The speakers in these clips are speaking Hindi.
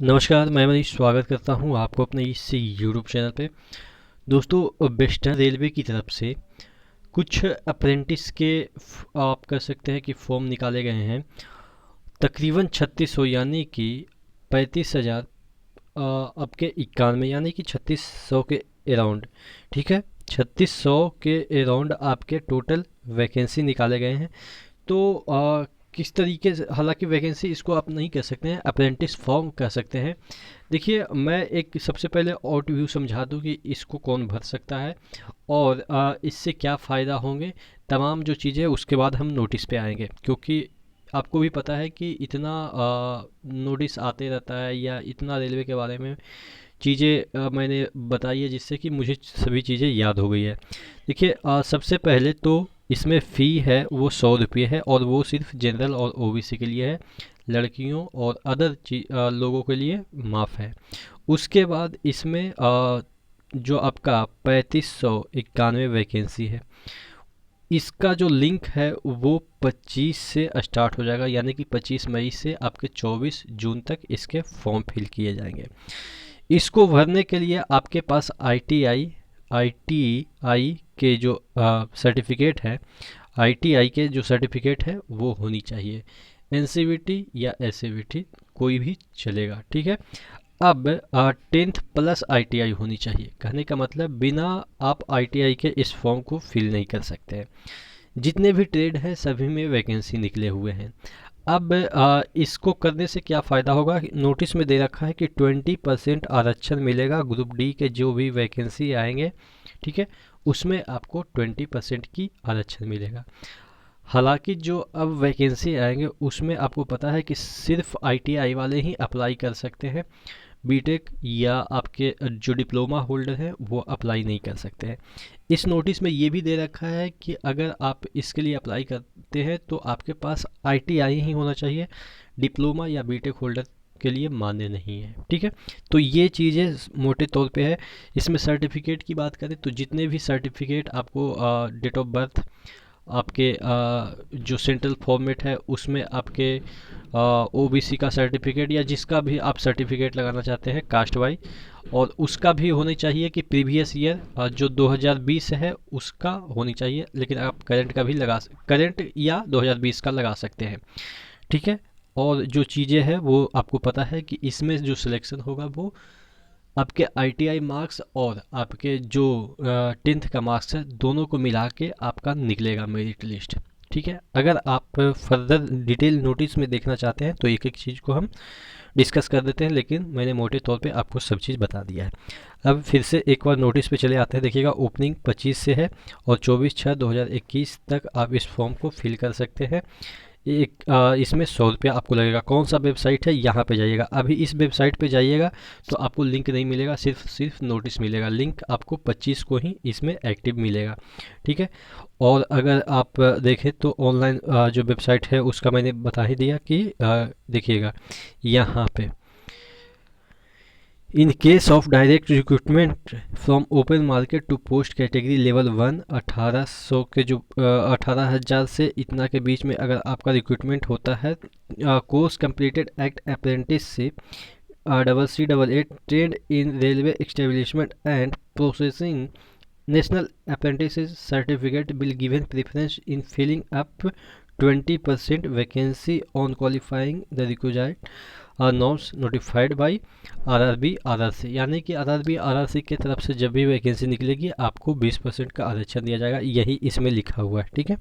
नमस्कार, मैं मनीष स्वागत करता हूं आपको अपने इस यूट्यूब चैनल पे। दोस्तों, वेस्टर्न रेलवे की तरफ से कुछ अप्रेंटिस के आप कह सकते हैं कि फॉर्म निकाले गए हैं। तकरीबन 3600 यानी कि 35,000 आपके 91 यानी कि 3600 के अराउंड। ठीक है, 3600 के अराउंड आपके टोटल वैकेंसी निकाले गए हैं। तो किस तरीके से, हालांकि वैकेंसी इसको आप नहीं कह सकते हैं, अप्रेंटिस फॉर्म कह सकते हैं। देखिए, मैं एक सबसे पहले ओवरव्यू समझा दूं कि इसको कौन भर सकता है और इससे क्या फ़ायदा होंगे, तमाम जो चीज़ें, उसके बाद हम नोटिस पे आएंगे। क्योंकि आपको भी पता है कि इतना नोटिस आते रहता है या इतना रेलवे के बारे में चीज़ें मैंने बताई है जिससे कि मुझे सभी चीज़ें याद हो गई है। देखिए, सबसे पहले तो इसमें फ़ी है वो 100 रुपये है और वो सिर्फ जनरल और ओबीसी के लिए है। लड़कियों और अदर लोगों के लिए माफ़ है। उसके बाद इसमें जो आपका 3591 वैकेंसी है, इसका जो लिंक है वो 25 से स्टार्ट हो जाएगा, यानी कि 25 मई से आपके 24 जून तक इसके फॉर्म फिल किए जाएंगे। इसको भरने के लिए आपके पास आईटीआई के जो सर्टिफिकेट है, आईटीआई के जो सर्टिफिकेट है वो होनी चाहिए। एनसीवीटी या एससीवीटी कोई भी चलेगा। ठीक है, अब 10th प्लस आईटीआई होनी चाहिए। कहने का मतलब, बिना आप आईटीआई के इस फॉर्म को फिल नहीं कर सकते हैं। जितने भी ट्रेड हैं सभी में वैकेंसी निकले हुए हैं। अब इसको करने से क्या फ़ायदा होगा, नोटिस में दे रखा है कि 20% आरक्षण मिलेगा ग्रुप डी के जो भी वैकेंसी आएंगे। ठीक है, उसमें आपको 20% की आरक्षण मिलेगा। हालांकि जो अब वैकेंसी आएंगे उसमें आपको पता है कि सिर्फ आईटीआई वाले ही अप्लाई कर सकते हैं। बीटेक या आपके जो डिप्लोमा होल्डर हैं वो अप्लाई नहीं कर सकते हैं। इस नोटिस में ये भी दे रखा है कि अगर आप इसके लिए अप्लाई करते हैं तो आपके पास आईटीआई ही होना चाहिए, डिप्लोमा या बीटेक होल्डर के लिए मान्य नहीं है। ठीक है, तो ये चीज़ें मोटे तौर पे है। इसमें सर्टिफिकेट की बात करें तो जितने भी सर्टिफिकेट आपको डेट ऑफ बर्थ, आपके जो सेंट्रल फॉर्मेट है उसमें आपके ओबीसी का सर्टिफिकेट या जिसका भी आप सर्टिफिकेट लगाना चाहते हैं कास्ट वाइज, और उसका भी होनी चाहिए कि प्रीवियस ईयर जो 2020 है उसका होनी चाहिए। लेकिन आप करंट का भी करंट या 2020 का लगा सकते हैं। ठीक है, और जो चीज़ें हैं वो आपको पता है कि इसमें जो सिलेक्शन होगा वो आपके आईटीआई मार्क्स और आपके जो 10th का मार्क्स है दोनों को मिला के आपका निकलेगा मेरिट लिस्ट। ठीक है, अगर आप फर्दर डिटेल नोटिस में देखना चाहते हैं तो एक एक चीज़ को हम डिस्कस कर देते हैं, लेकिन मैंने मोटे तौर पे आपको सब चीज़ बता दिया है। अब फिर से एक बार नोटिस पे चले आते हैं। देखिएगा, ओपनिंग 25 से है और 24/6/2021 तक आप इस फॉर्म को फिल कर सकते हैं। एक इसमें 100 रुपया आपको लगेगा। कौन सा वेबसाइट है, यहाँ पे जाइएगा। अभी इस वेबसाइट पे जाइएगा तो आपको लिंक नहीं मिलेगा, सिर्फ नोटिस मिलेगा। लिंक आपको 25 को ही इसमें एक्टिव मिलेगा। ठीक है, और अगर आप देखें तो ऑनलाइन जो वेबसाइट है उसका मैंने बता ही दिया कि देखिएगा यहाँ पे, in case of direct recruitment from open market to post category level 1, 1800 के जो 18,000 से इतना के बीच में अगर आपका रिक्रूटमेंट होता है, course completed act apprenticeship CC88 trained in railway establishment and processing, national apprentice certificate will given preference in filling up 20% vacancy on qualifying the required norms notified by RRB RRC. यानी कि आरआरबी आरआरसी की तरफ से जब भी वैकेंसी निकलेगी आपको 20% का आरक्षण दिया जाएगा, यही इसमें लिखा हुआ है। ठीक है,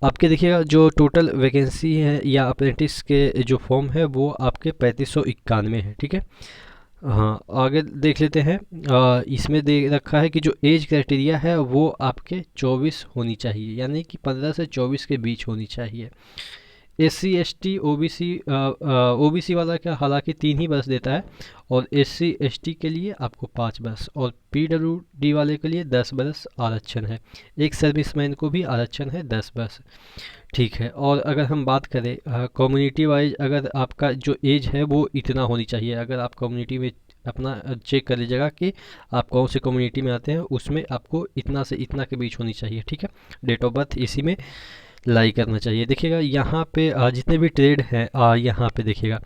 आपके देखिएगा जो टोटल वैकेंसी है या अप्रेंटिस के जो फॉर्म है वो आपके 3591 है। ठीक है, हाँ, आगे देख लेते हैं। इसमें दे रखा है कि जो एज क्राइटेरिया है वो आपके 24 होनी चाहिए, यानी कि 15 से 24 के बीच होनी चाहिए। SC ST OBC, ओबीसी वाला का हालांकि 3 ही बस देता है और SC ST के लिए आपको 5 बस और PWD वाले के लिए 10 बस आरक्षण है। एक सर्विसमैन को भी आरक्षण है 10 बस। ठीक है, और अगर हम बात करें कम्युनिटी वाइज, अगर आपका जो एज है वो इतना होनी चाहिए। अगर आप कम्युनिटी में अपना चेक कर लीजिएगा कि आप कौन से कम्युनिटी में आते हैं, उसमें आपको इतना से इतना के बीच होनी चाहिए। ठीक है, डेट ऑफ बर्थ इसी में लाई करना चाहिए। देखिएगा यहाँ पे जितने भी ट्रेड हैं यहाँ पे देखिएगा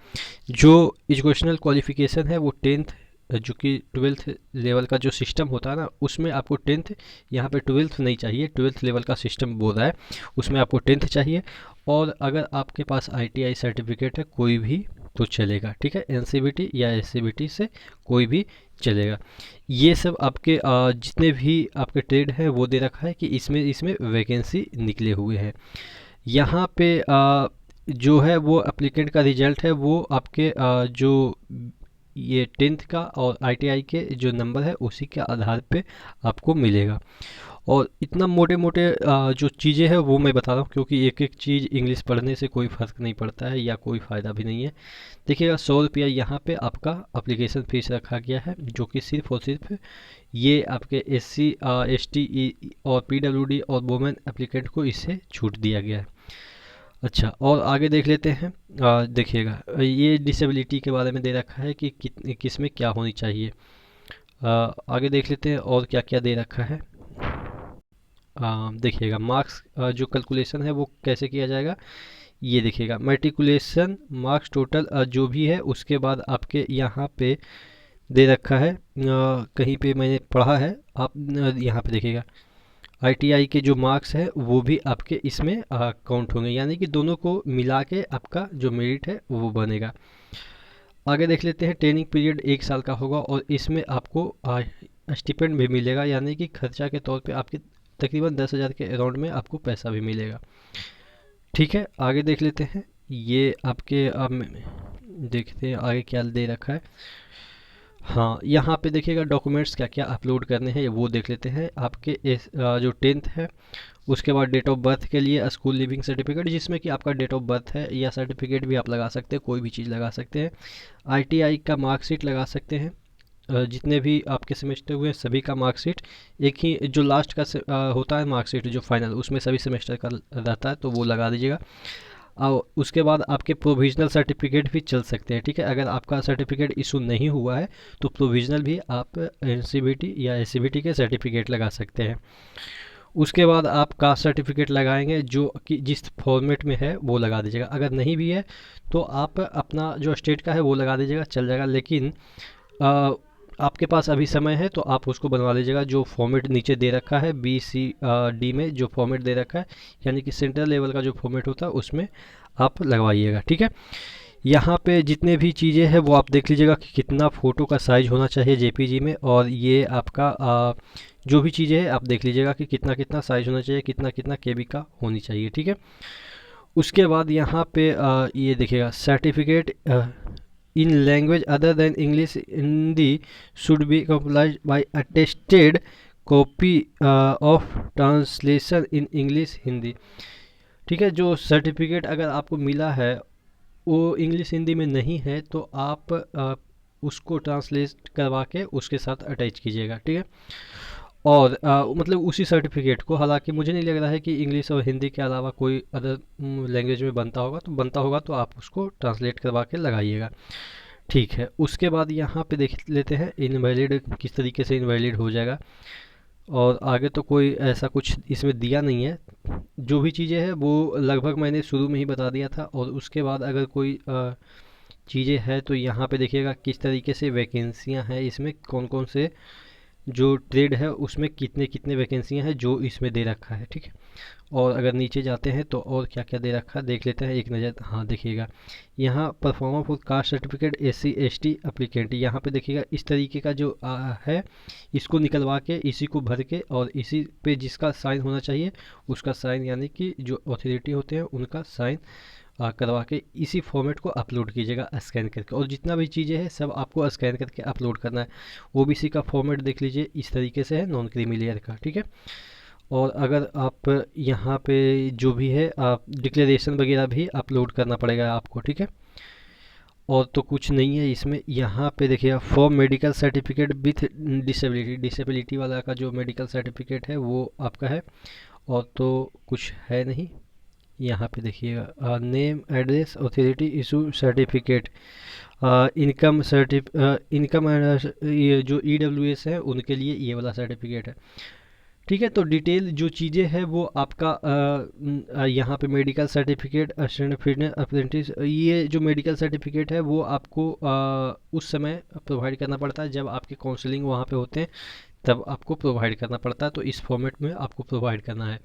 जो एजुकेशनल क्वालिफिकेशन है वो टेंथ, जो कि ट्वेल्थ लेवल का जो सिस्टम होता है ना उसमें आपको टेंथ, यहाँ पे ट्वेल्थ नहीं चाहिए, ट्वेल्थ लेवल का सिस्टम बोल रहा है, उसमें आपको टेंथ चाहिए। और अगर आपके पास आईटीआई सर्टिफिकेट है कोई भी तो चलेगा, ठीक है, एनसीवीटी या एससीवीटी से कोई भी चलेगा। ये सब आपके जितने भी आपके ट्रेड हैं वो दे रखा है कि इसमें इसमें वैकेंसी निकले हुए हैं। यहाँ पे जो है वो एप्लीकेंट का रिजल्ट है वो आपके जो ये टेंथ का और आईटीआई के जो नंबर है उसी के आधार पे आपको मिलेगा। और इतना मोटे मोटे जो चीज़ें हैं वो मैं बता रहा हूँ क्योंकि एक एक चीज़ इंग्लिश पढ़ने से कोई फ़र्क नहीं पड़ता है या कोई फ़ायदा भी नहीं है। देखिएगा 100 रुपया यहाँ पे आपका अप्लीकेशन फ़ीस रखा गया है, जो कि सिर्फ और सिर्फ ये आपके SC ST और PWD और वुमेन एप्लीकेंट को इससे छूट दिया गया है। अच्छा, और आगे देख लेते हैं। देखिएगा ये डिसेबिलिटी के बारे में दे रखा है कि किस में क्या होनी चाहिए। आगे देख लेते हैं और क्या क्या दे रखा है। देखिएगा मार्क्स जो कैलकुलेशन है वो कैसे किया जाएगा। ये देखिएगा मैट्रिकुलेशन मार्क्स टोटल जो भी है उसके बाद आपके यहाँ पे दे रखा है, कहीं पे मैंने पढ़ा है, आप यहाँ पे देखिएगा आईटीआई के जो मार्क्स है वो भी आपके इसमें काउंट होंगे, यानी कि दोनों को मिला के आपका जो मेरिट है वो बनेगा। आगे देख लेते हैं। ट्रेनिंग पीरियड 1 साल का होगा और इसमें आपको स्टिपेंड भी मिलेगा, यानी कि खर्चा के तौर पे आपके तकरीबन 10,000 के अराउंड में आपको पैसा भी मिलेगा। ठीक है, आगे देख लेते हैं। ये आपके देखते हैं आगे क्या दे रखा है। हाँ, यहाँ पे देखिएगा डॉक्यूमेंट्स क्या क्या अपलोड करने हैं वो देख लेते हैं। आपके जो टेंथ है उसके बाद डेट ऑफ बर्थ के लिए स्कूल लिविंग सर्टिफिकेट, जिसमें कि आपका डेट ऑफ बर्थ है, या सर्टिफिकेट भी आप लगा सकते हैं, कोई भी चीज़ लगा सकते हैं। आईटीआई का मार्कशीट लगा सकते हैं, जितने भी आपके सेमेस्टर हुए सभी का मार्कशीट। एक ही जो लास्ट का होता है मार्कशीट जो फाइनल, उसमें सभी सेमेस्टर का रहता है तो वो लगा दीजिएगा। और उसके बाद आपके प्रोविजनल सर्टिफिकेट भी चल सकते हैं, ठीक है। अगर आपका सर्टिफिकेट इशू नहीं हुआ है तो प्रोविजनल भी आप एनसीवीटी या एससीवीटी के सर्टिफिकेट लगा सकते हैं। उसके बाद आप कास्ट सर्टिफिकेट लगाएंगे जो कि जिस फॉर्मेट में है वो लगा दीजिएगा। अगर नहीं भी है तो आप अपना जो स्टेट का है वो लगा दीजिएगा, चल जाएगा। लेकिन आपके पास अभी समय है तो आप उसको बनवा लीजिएगा जो फॉर्मेट नीचे दे रखा है BCD में जो फॉर्मेट दे रखा है, यानी कि सेंट्रल लेवल का जो फॉर्मेट होता है उसमें आप लगवाइएगा, ठीक है। यहाँ पे जितने भी चीज़ें हैं वो आप देख लीजिएगा कि कितना फ़ोटो का साइज़ होना चाहिए JPG में, और ये आपका जो भी चीज़ें हैं आप देख लीजिएगा कि कितना कितना साइज़ होना चाहिए, कितना कितना KB का होनी चाहिए, ठीक है। उसके बाद यहाँ पे ये देखिएगा certificate in language other than English Hindi should be complied by attested copy of translation in English Hindi। ठीक है, जो सर्टिफिकेट अगर आपको मिला है वो इंग्लिश हिंदी में नहीं है तो आप उसको ट्रांसलेट करवा के उसके साथ अटैच कीजिएगा, ठीक है। और मतलब उसी सर्टिफिकेट को, हालांकि मुझे नहीं लग रहा है कि इंग्लिश और हिंदी के अलावा कोई अदर लैंग्वेज में बनता होगा तो आप उसको ट्रांसलेट करवा के लगाइएगा, ठीक है। उसके बाद यहाँ पे देख लेते हैं इनवैलिड किस तरीके से इनवैलिड हो जाएगा, और आगे तो कोई ऐसा कुछ इसमें दिया नहीं है। जो भी चीज़ें हैं वो लगभग मैंने शुरू में ही बता दिया था। और उसके बाद अगर कोई चीज़ें हैं तो यहाँ पे देखिएगा किस तरीके से वैकेंसियाँ हैं, इसमें कौन कौन से जो ट्रेड है उसमें कितने कितने वैकेंसियाँ हैं जो इसमें दे रखा है, ठीक है। और अगर नीचे जाते हैं तो और क्या क्या दे रखा है देख लेते हैं एक नज़र। हाँ देखिएगा यहाँ performer for caste certificate SC ST applicant, यहाँ पे देखिएगा इस तरीके का जो है इसको निकलवा के इसी को भर के और इसी पे जिसका साइन होना चाहिए उसका साइन, यानी कि जो अथॉरिटी होते हैं उनका साइन करवा के इसी फॉर्मेट को अपलोड कीजिएगा स्कैन करके। और जितना भी चीज़ें हैं सब आपको स्कैन करके अपलोड करना है। OBC का फॉर्मेट देख लीजिए इस तरीके से है, नॉन क्रीमी लेयर का, ठीक है। और अगर आप यहाँ पे जो भी है आप डिक्लेरेशन वगैरह भी अपलोड करना पड़ेगा आपको, ठीक है। और तो कुछ नहीं है इसमें। यहाँ पे देखिए for medical certificate with disability वाला का जो मेडिकल सर्टिफिकेट है वो आपका है, और तो कुछ है नहीं। यहाँ पे देखिएगा name address authority issue certificate, income ये जो EWS है उनके लिए ये वाला सर्टिफिकेट है, ठीक है। तो डिटेल जो चीज़ें हैं वो आपका यहाँ पे medical certificate, assistant fitness apprentice, ये जो मेडिकल सर्टिफिकेट है वो आपको उस समय प्रोवाइड करना पड़ता है जब आपके काउंसलिंग वहाँ पे होते हैं, तब आपको प्रोवाइड करना पड़ता है। तो इस फॉर्मेट में आपको प्रोवाइड करना है।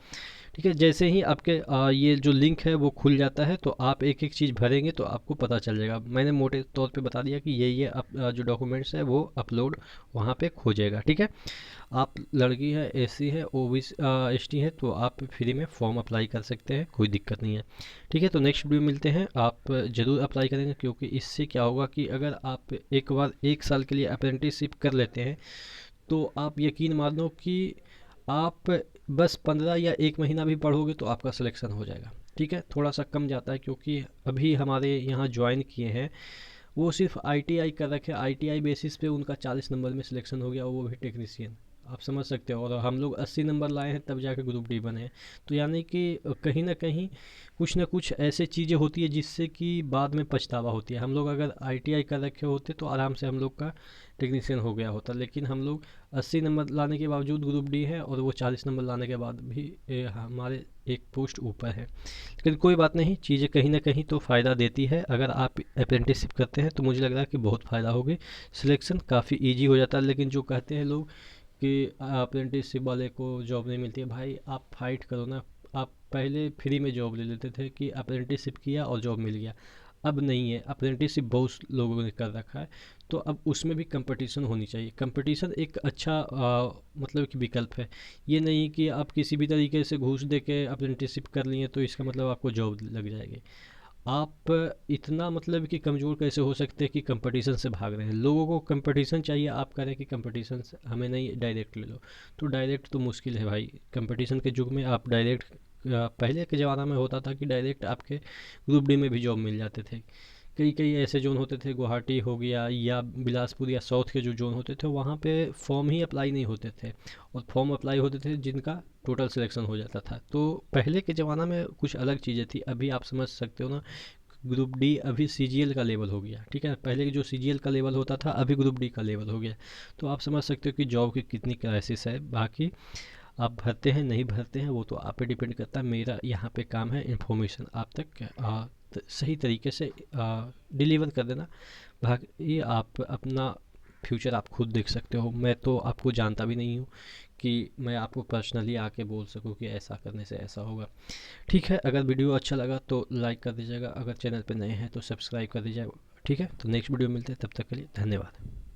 ठीक है। जैसे ही आपके ये जो लिंक है वो खुल जाता है तो आप एक एक चीज़ भरेंगे तो आपको पता चल जाएगा। मैंने मोटे तौर पे बता दिया कि ये जो डॉक्यूमेंट्स है वो अपलोड वहाँ पे हो जाएगा। ठीक है। आप लड़की है, एससी है, ओबीसी एसटी है, तो आप फ्री में फॉर्म अप्लाई कर सकते हैं, कोई दिक्कत नहीं है। ठीक है। तो नेक्स्ट वीडियो मिलते हैं। आप ज़रूर अप्लाई करेंगे, क्योंकि इससे क्या होगा कि अगर आप एक बार 1 साल के लिए अप्रेंटिसशिप कर लेते हैं तो आप यकीन मानो कि आप बस 15 या 1 महीना भी पढ़ोगे तो आपका सिलेक्शन हो जाएगा। ठीक है। थोड़ा सा कम जाता है, क्योंकि अभी हमारे यहाँ ज्वाइन किए हैं वो सिर्फ आईटीआई कर रखे, आईटीआई बेसिस पे उनका 40 नंबर में सिलेक्शन हो गया, वो भी टेक्नीशियन। आप समझ सकते हो। और हम लोग 80 नंबर लाए हैं तब जाके ग्रुप डी बने हैं। तो यानी कि कहीं ना कहीं कुछ ना कुछ ऐसे चीज़ें होती है जिससे कि बाद में पछतावा होती है। हम लोग अगर आईटीआई कर रखे होते तो आराम से हम लोग का टेक्नीशियन हो गया होता, लेकिन हम लोग 80 नंबर लाने के बावजूद ग्रुप डी है, और वो 40 नंबर लाने के बाद भी हमारे एक पोस्ट ऊपर है। लेकिन कोई बात नहीं, चीज़ें कहीं ना कहीं तो फ़ायदा देती है। अगर आप अप्रेंटिसशिप करते हैं तो मुझे लग रहा है कि बहुत फ़ायदा होगी, सिलेक्शन काफ़ी इजी हो जाता है। लेकिन जो कहते हैं लोग कि अप्रेंटिसशिप वाले को जॉब नहीं मिलती है, भाई आप फाइट करो ना। आप पहले फ्री में जॉब ले लेते थे कि अप्रेंटिसशिप किया और जॉब मिल गया। अब नहीं है, अप्रेंटिसशिप बहुत लोगों ने कर रखा है। तो अब उसमें भी कंपटीशन होनी चाहिए। कंपटीशन एक अच्छा मतलब कि विकल्प है। ये नहीं कि आप किसी भी तरीके से घूस दे के अप्रेंटिसशिप कर लिए तो इसका मतलब आपको जॉब लग जाएगी। आप इतना मतलब कि कमज़ोर कैसे हो सकते हैं कि कंपटीशन से भाग रहे हैं। लोगों को कंपटीशन चाहिए, आप कह रहे हैं कि कंपटीशन से हमें नहीं, डायरेक्ट ले लो। तो डायरेक्ट तो मुश्किल है भाई। कंपटीशन के युग में आप डायरेक्ट, पहले के ज़माना में होता था कि डायरेक्ट आपके ग्रुप डी में भी जॉब मिल जाते थे। कई कई ऐसे जोन होते थे, गुवाहाटी हो गया या बिलासपुर या साउथ के जो जोन होते थे, वहाँ पे फॉर्म ही अप्लाई नहीं होते थे, और फॉर्म अप्लाई होते थे जिनका टोटल सिलेक्शन हो जाता था। तो पहले के ज़माना में कुछ अलग चीज़ें थी। अभी आप समझ सकते हो ना, ग्रुप डी अभी सीजीएल का लेवल हो गया। ठीक है। पहले जो सीजीएल का लेवल होता था अभी ग्रुप डी का लेवल हो गया। तो आप समझ सकते हो कि जॉब की कितनी क्राइसिस है। बाकी आप भरते हैं नहीं भरते हैं वो तो आप पे डिपेंड करता है। मेरा यहाँ पे काम है इन्फॉर्मेशन आप तक सही तरीके से डिलीवर कर देना। बाकी आप अपना फ्यूचर आप खुद देख सकते हो। मैं तो आपको जानता भी नहीं हूँ कि मैं आपको पर्सनली आके बोल सकूँ कि ऐसा करने से ऐसा होगा। ठीक है। अगर वीडियो अच्छा लगा तो लाइक कर दीजिएगा, अगर चैनल पे नए हैं तो सब्सक्राइब कर दीजिएगा। ठीक है। तो नेक्स्ट वीडियो मिलते हैं, तब तक के लिए धन्यवाद।